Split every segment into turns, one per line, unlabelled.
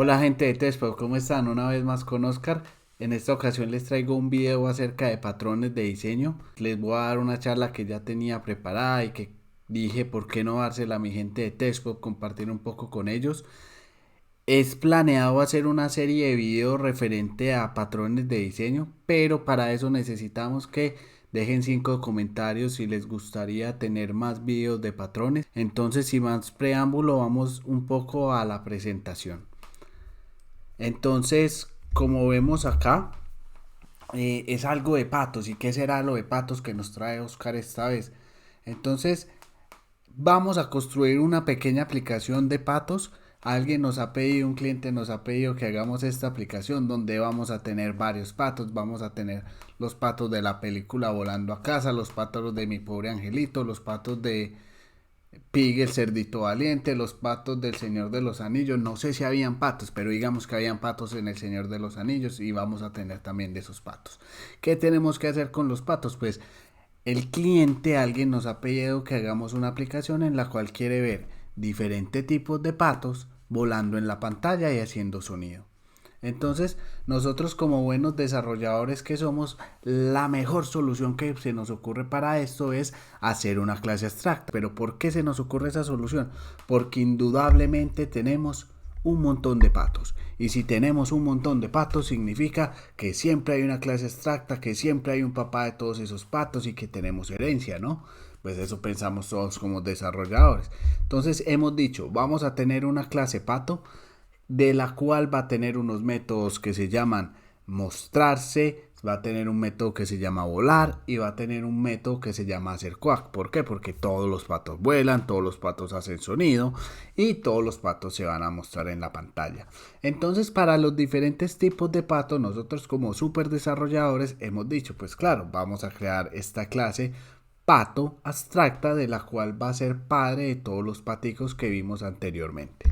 Hola gente de Tespo, ¿cómo están? Una vez más con Oscar. En esta ocasión les traigo un video acerca de patrones de diseño. Les voy a dar una charla que ya tenía preparada y que dije por qué no dársela a mi gente de Tespo, compartir un poco con ellos. Es planeado hacer una serie de videos referente a patrones de diseño, pero para eso necesitamos que dejen 5 comentarios si les gustaría tener más videos de patrones. Entonces, sin más preámbulo, vamos un poco a la presentación. Entonces, como vemos acá, es algo de patos. ¿Y qué será lo de patos que nos trae Oscar esta vez? Entonces, vamos a construir una pequeña aplicación de patos. Alguien nos ha pedido, un cliente nos ha pedido que hagamos esta aplicación donde vamos a tener varios patos. Vamos a tener los patos de la película Volando a Casa, los patos de Mi Pobre Angelito, los patos de Pig, el cerdito valiente, los patos del Señor de los Anillos. No sé si habían patos, pero digamos que habían patos en el Señor de los Anillos y vamos a tener también de esos patos. ¿Qué tenemos que hacer con los patos? Pues el cliente, alguien nos ha pedido que hagamos una aplicación en la cual quiere ver diferentes tipos de patos volando en la pantalla y haciendo sonido. Entonces, nosotros como buenos desarrolladores que somos, la mejor solución que se nos ocurre para esto es hacer una clase abstracta. Pero ¿por qué se nos ocurre esa solución? Porque indudablemente tenemos un montón de patos. Y si tenemos un montón de patos, significa que siempre hay una clase abstracta, que siempre hay un papá de todos esos patos y que tenemos herencia, ¿no? Pues eso pensamos todos como desarrolladores. Entonces hemos dicho, vamos a tener una clase pato de la cual va a tener unos métodos que se llaman mostrarse, va a tener un método que se llama volar y va a tener un método que se llama hacer quack. ¿Por qué? Porque todos los patos vuelan, todos los patos hacen sonido y todos los patos se van a mostrar en la pantalla. Entonces, para los diferentes tipos de patos, nosotros como super desarrolladores hemos dicho, pues claro, vamos a crear esta clase pato abstracta de la cual va a ser padre de todos los paticos que vimos anteriormente.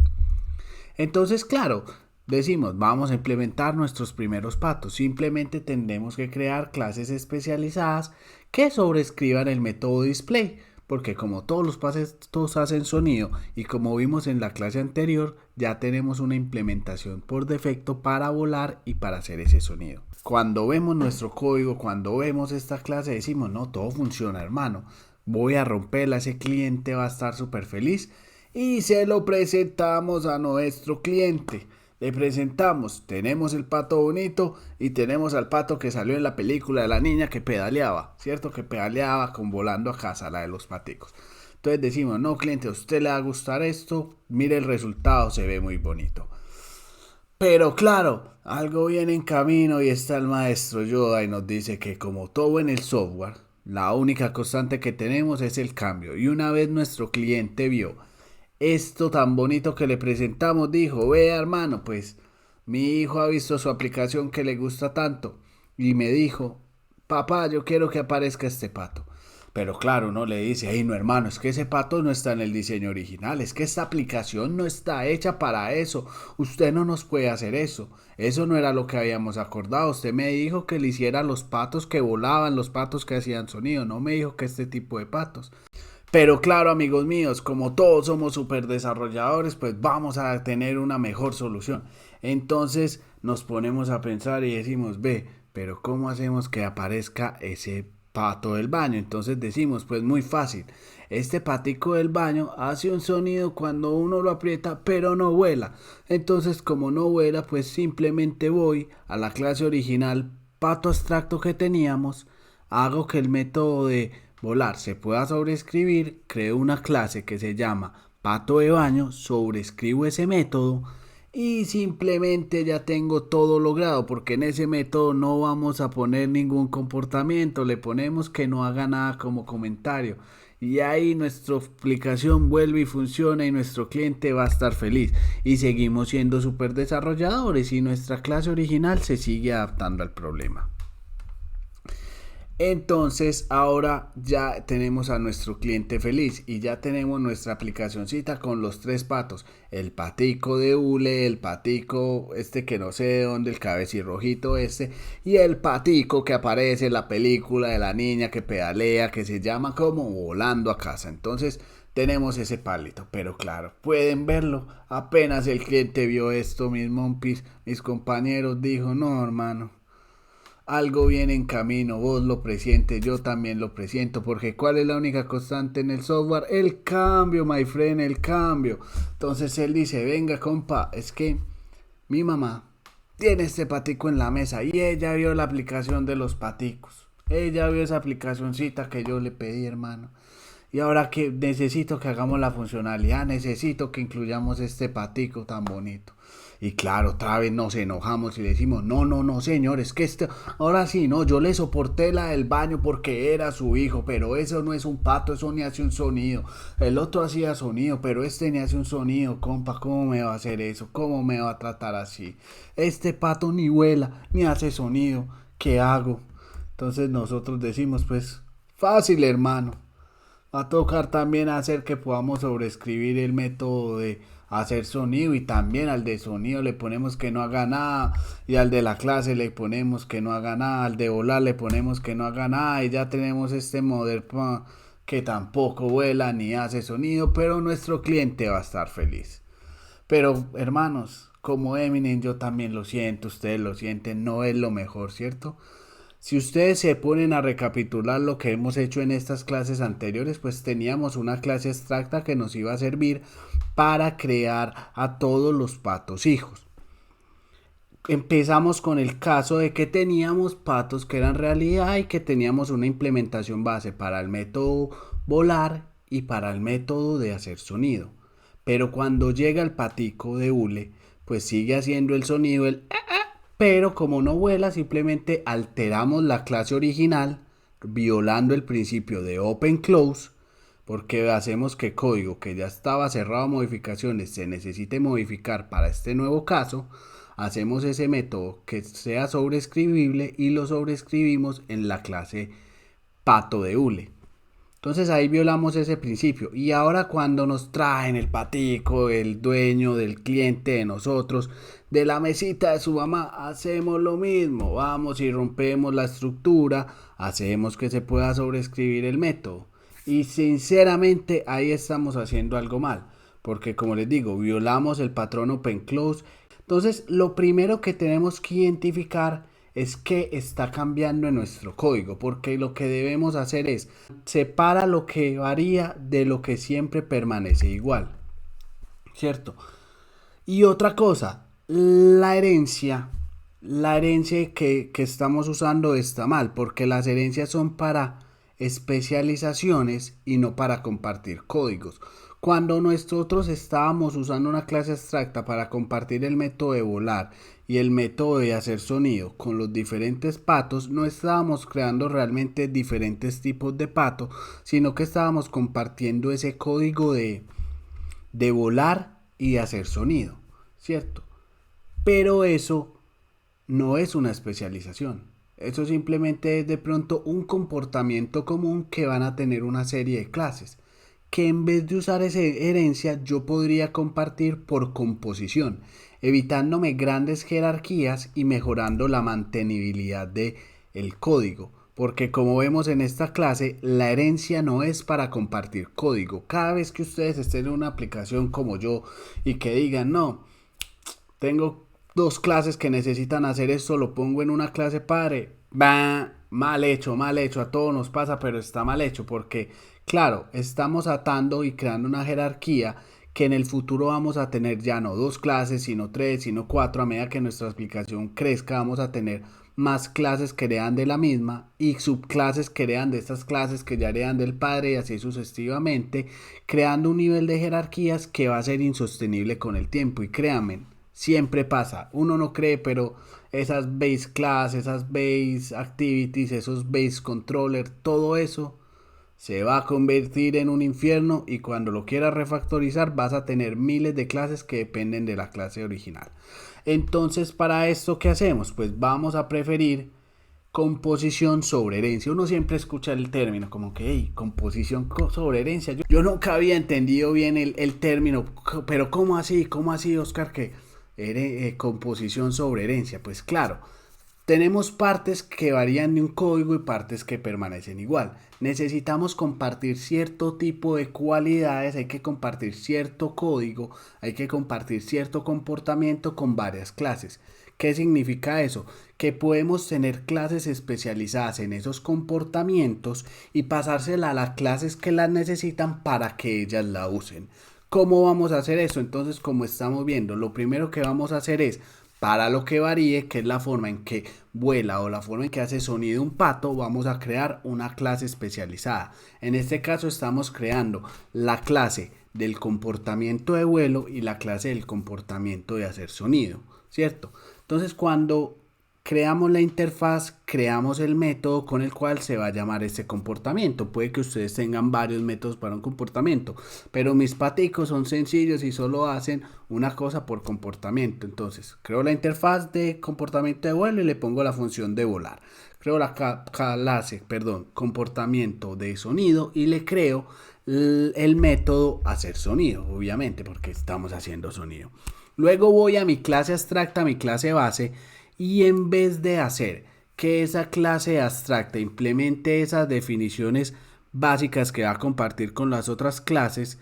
Entonces, claro, decimos, vamos a implementar nuestros primeros patos. Simplemente tendremos que crear clases especializadas que sobrescriban el método display. Porque como todos los patos hacen sonido y como vimos en la clase anterior, ya tenemos una implementación por defecto para volar y para hacer ese sonido. Cuando vemos nuestro código, cuando vemos esta clase, decimos, no, todo funciona, hermano. Voy a romperla, ese cliente va a estar súper feliz y se lo presentamos a nuestro cliente. Le presentamos, tenemos el pato bonito y tenemos al pato que salió en la película de la niña que pedaleaba, ¿cierto? Que pedaleaba con Volando a Casa, la de los paticos. Entonces decimos, no cliente, a usted le va a gustar esto, mire el resultado, se ve muy bonito. Pero claro, algo viene en camino y está el maestro Yoda y nos dice que como todo en el software, la única constante que tenemos es el cambio. Y una vez nuestro cliente vio esto tan bonito que le presentamos, dijo, vea hermano, pues mi hijo ha visto su aplicación que le gusta tanto y me dijo, papá, yo quiero que aparezca este pato. Pero claro, uno le dice, hey, no hermano, es que ese pato no está en el diseño original, es que esta aplicación no está hecha para eso, usted no nos puede hacer eso, eso no era lo que habíamos acordado, usted me dijo que le hiciera los patos que volaban, los patos que hacían sonido, no me dijo que este tipo de patos. Pero claro, amigos míos, como todos somos super desarrolladores, pues vamos a tener una mejor solución. Entonces nos ponemos a pensar y decimos, ve, pero ¿cómo hacemos que aparezca ese pato del baño? Entonces decimos, pues muy fácil. Este patico del baño hace un sonido cuando uno lo aprieta, pero no vuela. Entonces, como no vuela, pues simplemente voy a la clase original pato abstracto que teníamos, hago que el método de volar se pueda sobreescribir, creo una clase que se llama pato de baño, sobrescribo ese método y simplemente ya tengo todo logrado, porque en ese método no vamos a poner ningún comportamiento, le ponemos que no haga nada como comentario y ahí nuestra aplicación vuelve y funciona y nuestro cliente va a estar feliz y seguimos siendo super desarrolladores y nuestra clase original se sigue adaptando al problema. Entonces ahora ya tenemos a nuestro cliente feliz y ya tenemos nuestra aplicacioncita con los 3 patos. El patico de hule, el patico este que no sé de dónde, el cabecirrojito este y el patico que aparece en la película de la niña que pedalea, que se llama como Volando a Casa. Entonces tenemos ese palito, pero claro, pueden verlo. Apenas el cliente vio esto, mis compañeros dijo, no hermano, algo viene en camino, vos lo presientes, yo también lo presiento, porque ¿cuál es la única constante en el software? El cambio, my friend, el cambio. Entonces él dice, venga compa, es que mi mamá tiene este patico en la mesa y ella vio la aplicación de los paticos. Ella vio esa aplicacioncita que yo le pedí, hermano. Y ahora que necesito que hagamos la funcionalidad, necesito que incluyamos este patico tan bonito. Y claro, otra vez nos enojamos y le decimos, no, señor, es que ahora sí, no, yo le soporté la del baño porque era su hijo, pero eso no es un pato, eso ni hace un sonido. El otro hacía sonido, pero este ni hace un sonido, compa, ¿cómo me va a hacer eso? ¿Cómo me va a tratar así? Este pato ni vuela, ni hace sonido, ¿qué hago? Entonces nosotros decimos, pues, fácil, hermano. Va a tocar también hacer que podamos sobreescribir el método de hacer sonido y también al de sonido le ponemos que no haga nada y al de la clase le ponemos que no haga nada, al de volar le ponemos que no haga nada y ya tenemos este model que tampoco vuela ni hace sonido, pero nuestro cliente va a estar feliz. Pero hermanos, como Eminem yo también lo siento, ustedes lo sienten, no es lo mejor, ¿cierto? Si ustedes se ponen a recapitular lo que hemos hecho en estas clases anteriores, pues teníamos una clase abstracta que nos iba a servir para crear a todos los patos hijos. Empezamos con el caso de que teníamos patos que eran realidad y que teníamos una implementación base para el método volar y para el método de hacer sonido. Pero cuando llega el patico de hule, pues sigue haciendo el sonido, pero como no vuela, simplemente alteramos la clase original, violando el principio de open close, porque hacemos que código que ya estaba cerrado a modificaciones se necesite modificar para este nuevo caso. Hacemos ese método que sea sobreescribible y lo sobreescribimos en la clase pato de hule. Entonces ahí violamos ese principio. Y ahora cuando nos traen el patico, el dueño, del cliente, de nosotros, de la mesita de su mamá, hacemos lo mismo. Vamos y rompemos la estructura, hacemos que se pueda sobreescribir el método. Y sinceramente ahí estamos haciendo algo mal. Porque como les digo, violamos el patrón open close. Entonces lo primero que tenemos que identificar es que está cambiando en nuestro código, porque lo que debemos hacer es separa lo que varía de lo que siempre permanece igual, ¿cierto? Y otra cosa, la herencia que estamos usando está mal, porque las herencias son para especializaciones y no para compartir códigos. Cuando nosotros estábamos usando una clase abstracta para compartir el método de volar y el método de hacer sonido con los diferentes patos, no estábamos creando realmente diferentes tipos de pato, sino que estábamos compartiendo ese código de volar y de hacer sonido, ¿cierto? Pero eso no es una especialización. Eso simplemente es de pronto un comportamiento común que van a tener una serie de clases, que en vez de usar esa herencia yo podría compartir por composición, evitándome grandes jerarquías y mejorando la mantenibilidad del código. Porque como vemos en esta clase, la herencia no es para compartir código. Cada vez que ustedes estén en una aplicación como yo y que digan, no, tengo dos clases que necesitan hacer esto, lo pongo en una clase padre, mal hecho, a todos nos pasa, pero está mal hecho porque, claro, estamos atando y creando una jerarquía que en el futuro vamos a tener ya no dos clases, sino tres, sino cuatro. A medida que nuestra aplicación crezca, vamos a tener más clases que heredan de la misma y subclases que heredan de estas clases que ya heredan del padre y así sucesivamente, creando un nivel de jerarquías que va a ser insostenible con el tiempo. Y créanme, siempre pasa, uno no cree, pero esas base class, esas base activities, esos base controller, todo eso se va a convertir en un infierno y cuando lo quieras refactorizar vas a tener miles de clases que dependen de la clase original. Entonces, para esto, ¿qué hacemos? Pues vamos a preferir composición sobre herencia. Uno siempre escucha el término como que, hey, composición sobre herencia. Yo nunca había entendido bien el término, pero ¿cómo así, Oscar, que composición sobre herencia? Pues claro, Tenemos partes que varían de un código y partes que permanecen igual. Necesitamos compartir cierto tipo de cualidades, hay que compartir cierto código, hay que compartir cierto comportamiento con varias clases. ¿Qué significa eso? Que podemos tener clases especializadas en esos comportamientos y pasársela a las clases que las necesitan para que ellas la usen. ¿Cómo vamos a hacer eso? Entonces, como estamos viendo, lo primero que vamos a hacer es para lo que varíe, que es la forma en que vuela o la forma en que hace sonido un pato, vamos a crear una clase especializada. En este caso estamos creando la clase del comportamiento de vuelo y la clase del comportamiento de hacer sonido, ¿cierto? Entonces cuando creamos la interfaz, creamos el método con el cual se va a llamar este comportamiento. Puede que ustedes tengan varios métodos para un comportamiento, pero mis paticos son sencillos y solo hacen una cosa por comportamiento. Entonces, creo la interfaz de comportamiento de vuelo y le pongo la función de volar. Creo la clase, comportamiento de sonido y le creo el método hacer sonido, obviamente, porque estamos haciendo sonido. Luego voy a mi clase abstracta, mi clase base, y en vez de hacer que esa clase abstracta implemente esas definiciones básicas que va a compartir con las otras clases,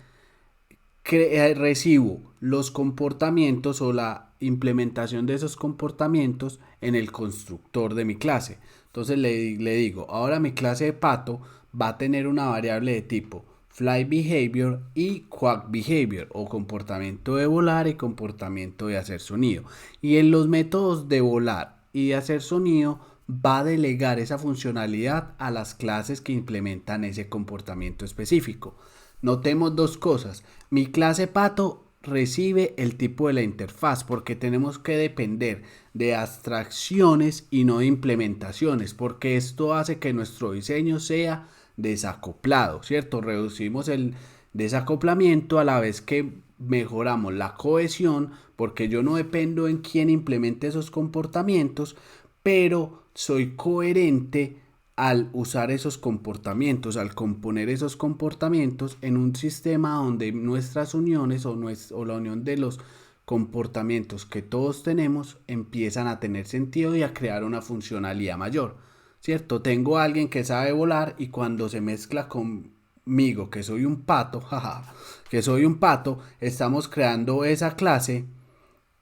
recibo los comportamientos o la implementación de esos comportamientos en el constructor de mi clase. Entonces le digo, ahora mi clase de pato va a tener una variable de tipo fly behavior y quack behavior, o comportamiento de volar y comportamiento de hacer sonido. Y en los métodos de volar y de hacer sonido va a delegar esa funcionalidad a las clases que implementan ese comportamiento específico. Notemos dos cosas. Mi clase pato recibe el tipo de la interfaz porque tenemos que depender de abstracciones y no de implementaciones, porque esto hace que nuestro diseño sea desacoplado, ¿cierto? Reducimos el desacoplamiento a la vez que mejoramos la cohesión, porque yo no dependo en quién implemente esos comportamientos, pero soy coherente al usar esos comportamientos, al componer esos comportamientos en un sistema donde nuestras uniones o la unión de los comportamientos que todos tenemos empiezan a tener sentido y a crear una funcionalidad mayor, ¿cierto? Tengo a alguien que sabe volar y cuando se mezcla conmigo, que soy un pato, jaja, que soy un pato, estamos creando esa clase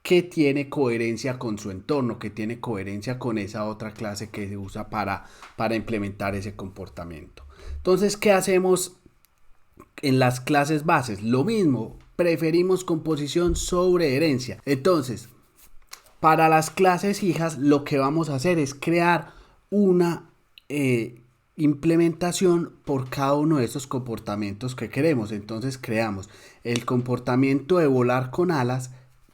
que tiene coherencia con su entorno, que tiene coherencia con esa otra clase que se usa para implementar ese comportamiento. Entonces, ¿qué hacemos en las clases bases? Lo mismo, preferimos composición sobre herencia. Entonces, para las clases hijas, lo que vamos a hacer es crear una implementación por cada uno de esos comportamientos que queremos. Entonces, creamos el comportamiento de volar con alas.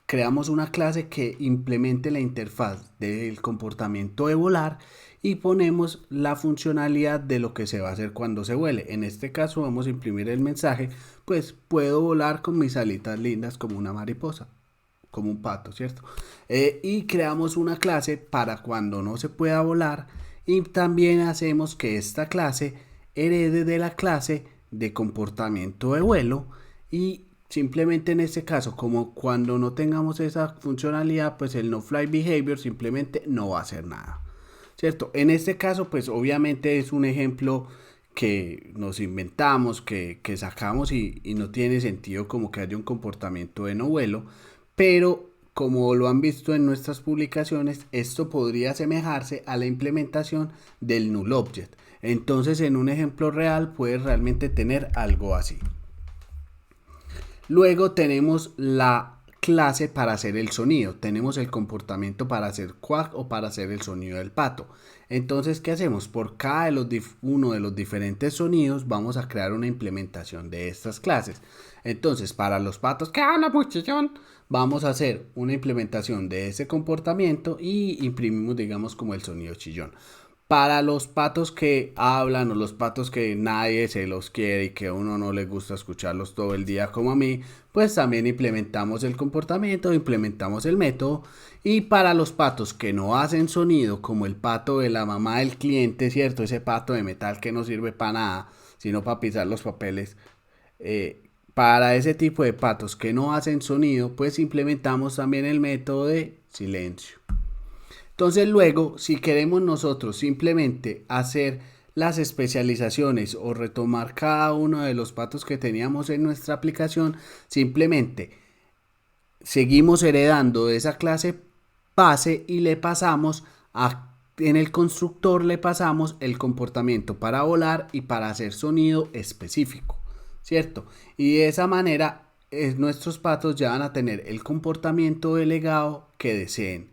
Creamos una clase que implemente la interfaz del comportamiento de volar y ponemos la funcionalidad de lo que se va a hacer cuando se vuele. En este caso vamos a imprimir el mensaje, pues puedo volar con mis alitas lindas como una mariposa, como un pato, ¿cierto? Y creamos una clase para cuando no se pueda volar y también hacemos que esta clase herede de la clase de comportamiento de vuelo y simplemente en este caso, como cuando no tengamos esa funcionalidad, pues el no fly behavior simplemente no va a hacer nada, ¿cierto? En este caso, pues obviamente es un ejemplo que nos inventamos, que sacamos y no tiene sentido como que haya un comportamiento de no vuelo, pero como lo han visto en nuestras publicaciones, esto podría asemejarse a la implementación del null object. Entonces, en un ejemplo real puede realmente tener algo así. Luego tenemos la clase para hacer el sonido. Tenemos el comportamiento para hacer quack o para hacer el sonido del pato. Entonces, ¿qué hacemos? Por cada uno de los diferentes sonidos vamos a crear una implementación de estas clases. Entonces, para los patos que hablan muchillón, vamos a hacer una implementación de ese comportamiento y imprimimos, digamos, como el sonido chillón. Para los patos que hablan o los patos que nadie se los quiere y que a uno no le gusta escucharlos todo el día como a mí, pues también implementamos el comportamiento, implementamos el método. Y para los patos que no hacen sonido, como el pato de la mamá del cliente, ¿cierto? Ese pato de metal que no sirve para nada, sino para pisar los papeles. Para ese tipo de patos que no hacen sonido, pues implementamos también el método de silencio. Entonces luego, si queremos nosotros simplemente hacer las especializaciones o retomar cada uno de los patos que teníamos en nuestra aplicación, simplemente seguimos heredando de esa clase base y le pasamos en el constructor le pasamos el comportamiento para volar y para hacer sonido específico, ¿cierto? Y de esa manera nuestros patos ya van a tener el comportamiento delegado que deseen.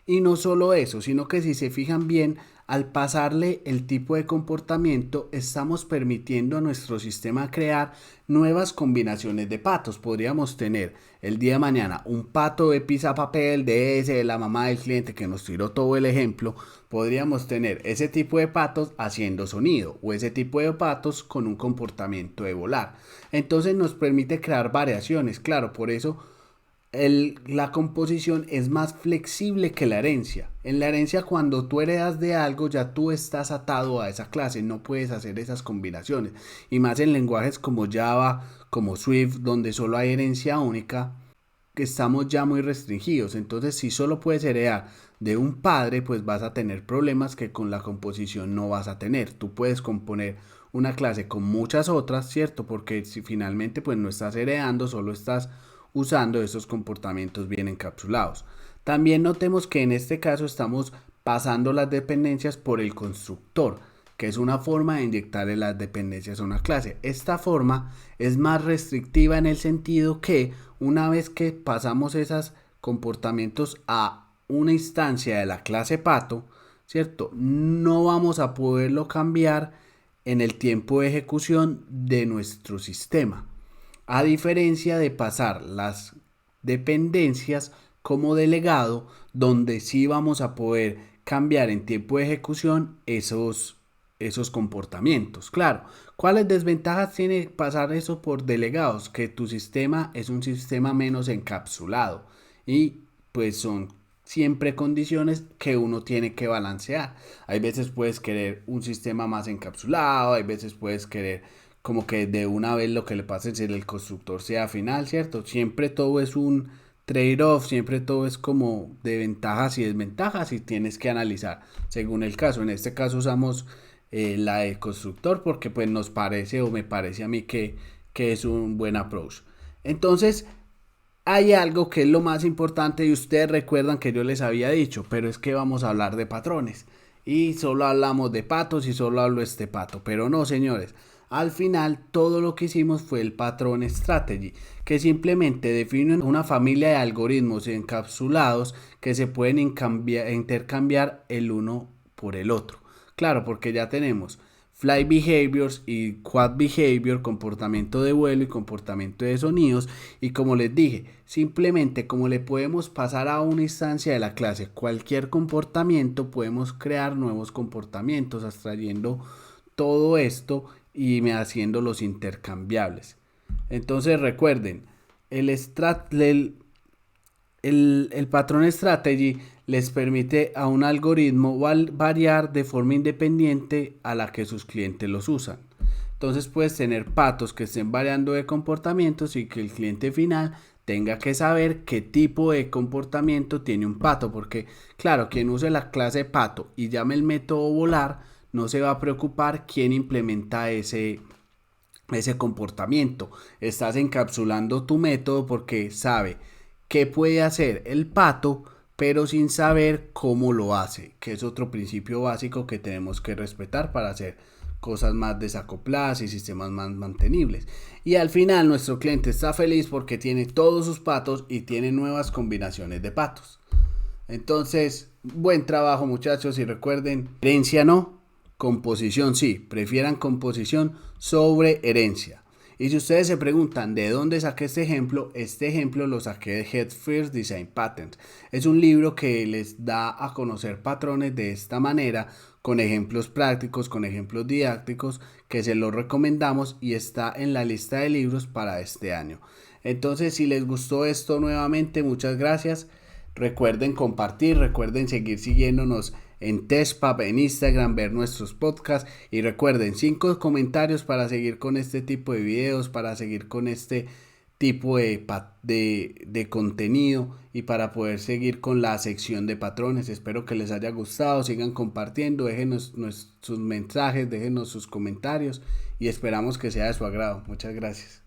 Y no solo eso, sino que si se fijan bien, al pasarle el tipo de comportamiento, estamos permitiendo a nuestro sistema crear nuevas combinaciones de patos. Podríamos tener el día de mañana un pato de papel de ese de la mamá del cliente que nos tiró todo el ejemplo. Podríamos tener ese tipo de patos haciendo sonido o ese tipo de patos con un comportamiento de volar. Entonces nos permite crear variaciones, claro, por eso la composición es más flexible que la herencia. En la herencia, cuando tú heredas de algo, ya tú estás atado a esa clase, no puedes hacer esas combinaciones. Y más en lenguajes como Java, como Swift, donde solo hay herencia única, que estamos ya muy restringidos. Entonces, si solo puedes heredar de un padre, pues vas a tener problemas que con la composición no vas a tener. Tú puedes componer una clase con muchas otras, ¿cierto? Porque si finalmente pues no estás heredando, solo estás usando esos comportamientos bien encapsulados. También notemos que en este caso estamos pasando las dependencias por el constructor, que es una forma de inyectarle las dependencias a una clase. Esta forma es más restrictiva en el sentido que una vez que pasamos esos comportamientos a una instancia de la clase pato, ¿cierto? No vamos a poderlo cambiar en el tiempo de ejecución de nuestro sistema. A diferencia de pasar las dependencias como delegado, donde sí vamos a poder cambiar en tiempo de ejecución esos comportamientos. Claro, ¿cuáles desventajas tiene pasar eso por delegados? Que tu sistema es un sistema menos encapsulado y pues son siempre condiciones que uno tiene que balancear. Hay veces puedes querer un sistema más encapsulado, hay veces puedes querer como que de una vez lo que le pase si el constructor sea final, ¿cierto? Siempre todo es un trade-off, siempre todo es como de ventajas y desventajas y tienes que analizar según el caso. En este caso usamos la de constructor porque pues nos parece o me parece a mí que es un buen approach. Entonces hay algo que es lo más importante y ustedes recuerdan que yo les había dicho, pero es que vamos a hablar de patrones y solo hablamos de patos y solo hablo este pato, pero no, señores. Al final todo lo que hicimos fue el patrón strategy, que simplemente define una familia de algoritmos encapsulados que se pueden intercambiar el uno por el otro. Claro, porque ya tenemos flight behaviors y quad behavior, comportamiento de vuelo y comportamiento de sonidos. Y como les dije, simplemente como le podemos pasar a una instancia de la clase cualquier comportamiento, podemos crear nuevos comportamientos extrayendo todo esto y haciéndolos intercambiables. Entonces recuerden, el patrón strategy les permite a un algoritmo variar de forma independiente a la que sus clientes los usan. Entonces puedes tener patos que estén variando de comportamientos y que el cliente final tenga que saber qué tipo de comportamiento tiene un pato, porque claro, quien use la clase pato y llame el método volar, no se va a preocupar quién implementa ese comportamiento. Estás encapsulando tu método porque sabe qué puede hacer el pato, pero sin saber cómo lo hace, que es otro principio básico que tenemos que respetar para hacer cosas más desacopladas y sistemas más mantenibles. Y al final nuestro cliente está feliz porque tiene todos sus patos y tiene nuevas combinaciones de patos. Entonces, buen trabajo muchachos y recuerden, herencia no, composición sí, prefieran composición sobre herencia. Y si ustedes se preguntan de dónde saqué este ejemplo lo saqué de Head First Design Patterns. Es un libro que les da a conocer patrones de esta manera, con ejemplos prácticos, con ejemplos didácticos, que se los recomendamos y está en la lista de libros para este año. Entonces, si les gustó esto nuevamente, muchas gracias. Recuerden compartir, recuerden seguir siguiéndonos en Testpub, en Instagram, ver nuestros podcasts y recuerden 5 comentarios para seguir con este tipo de videos, para seguir con este tipo de contenido y para poder seguir con la sección de patrones. Espero que les haya gustado, sigan compartiendo, déjenos sus mensajes, déjenos sus comentarios y esperamos que sea de su agrado. Muchas gracias.